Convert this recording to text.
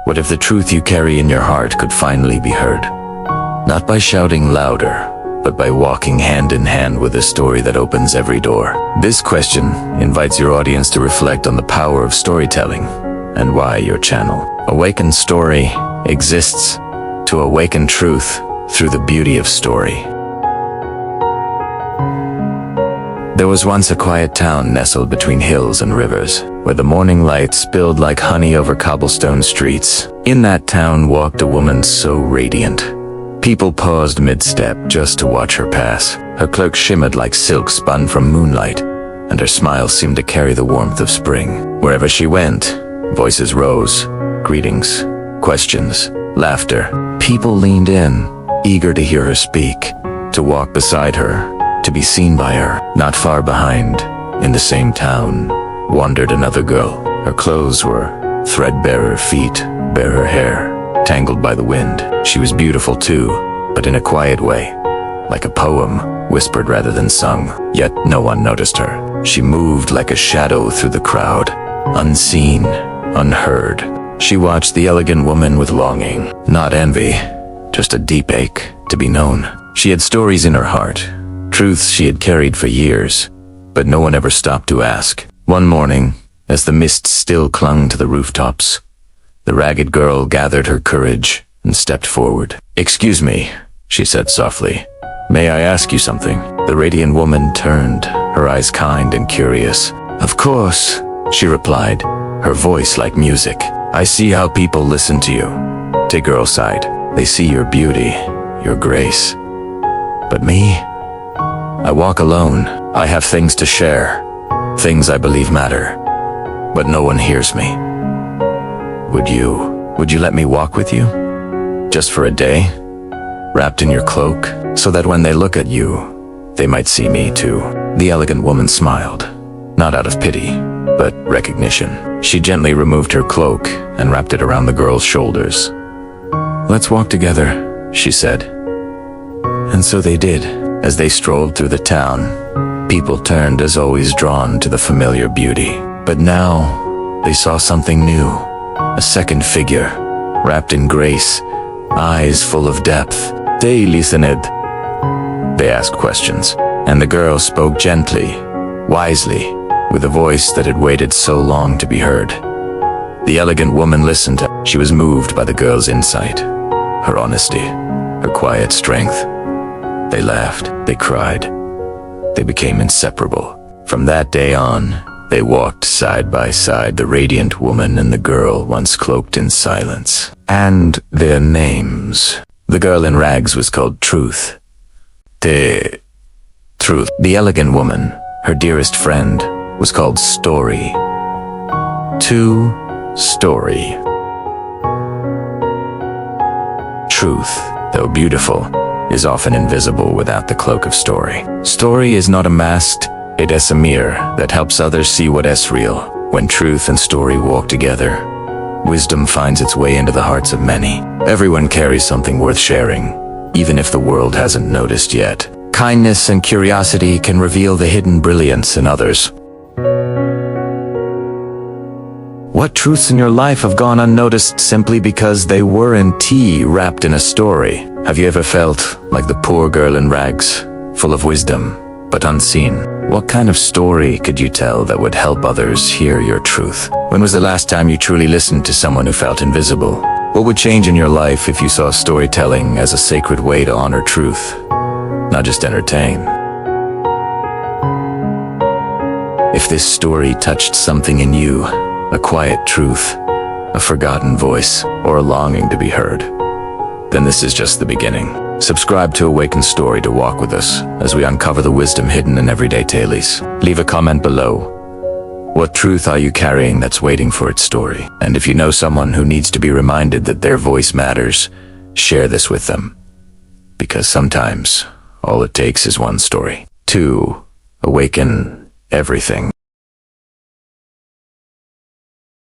What if the truth you carry in your heart could finally be heard? Not by shouting louder, but by walking hand in hand with a story that opens every door. This question invites your audience to reflect on the power of storytelling and why your channel, Awaken Story, exists to awaken truth through the beauty of story. There was once a quiet town nestled between hills and rivers, where the morning light spilled like honey over cobblestone streets. In that town walked a woman so radiant. People paused mid-step just to watch her pass. Her cloak shimmered like silk spun from moonlight, and her smile seemed to carry the warmth of spring. Wherever she went, voices rose, greetings, questions, laughter. People leaned in, eager to hear her speak, to walk beside her, to be seen by her. Not far behind, in the same town, wandered another girl. Her clothes were threadbare, her feet bare, her hair tangled by the wind. She was beautiful too, but in a quiet way, like a poem, whispered rather than sung. Yet no one noticed her. She moved like a shadow through the crowd, unseen, unheard. She watched the elegant woman with longing, not envy, just a deep ache to be known. She had stories in her heart, truths she had carried for years, but no one ever stopped to ask. One morning, as the mist still clung to the rooftops, the ragged girl gathered her courage and stepped forward. "Excuse me," she said softly. "May I ask you something?" The radiant woman turned, her eyes kind and curious. "Of course," she replied, her voice like music. "I see how people listen to you." The girl sighed. "They see your beauty, your grace. But me? I walk alone. I have things to share, things I believe matter, but no one hears me. Would you let me walk with you? Just for a day, wrapped in your cloak, so that when they look at you, they might see me too." The elegant woman smiled, not out of pity, but recognition. She gently removed her cloak and wrapped it around the girl's shoulders. "Let's walk together," she said. And so they did. As they strolled through the town, people turned as always, drawn to the familiar beauty. But now, they saw something new. A second figure, wrapped in grace, eyes full of depth. They listened. They asked questions, and the girl spoke gently, wisely, with a voice that had waited so long to be heard. The elegant woman listened. She was moved by the girl's insight, her honesty, her quiet strength. They laughed, they cried, they became inseparable. From that day on, they walked side by side, the radiant woman and the girl once cloaked in silence. And their names. The girl in rags was called Truth. Truth. The elegant woman, her dearest friend, was called Story. Story. Truth, though beautiful, is often invisible without the cloak of story. Story is not a masked, it is a mirror that helps others see what is real. When truth and story walk together, wisdom finds its way into the hearts of many. Everyone carries something worth sharing, even if the world hasn't noticed yet. Kindness and curiosity can reveal the hidden brilliance in others. What truths in your life have gone unnoticed simply because they weren't wrapped in a story? Have you ever felt like the poor girl in rags, full of wisdom, but unseen? What kind of story could you tell that would help others hear your truth? When was the last time you truly listened to someone who felt invisible? What would change in your life if you saw storytelling as a sacred way to honor truth, not just entertain? If this story touched something in you, a quiet truth, a forgotten voice, or a longing to be heard, then this is just the beginning. Subscribe to Awaken Story to walk with us as we uncover the wisdom hidden in everyday tales. Leave a comment below. What truth are you carrying that's waiting for its story? And if you know someone who needs to be reminded that their voice matters, share this with them. Because sometimes, all it takes is one story to awaken everything.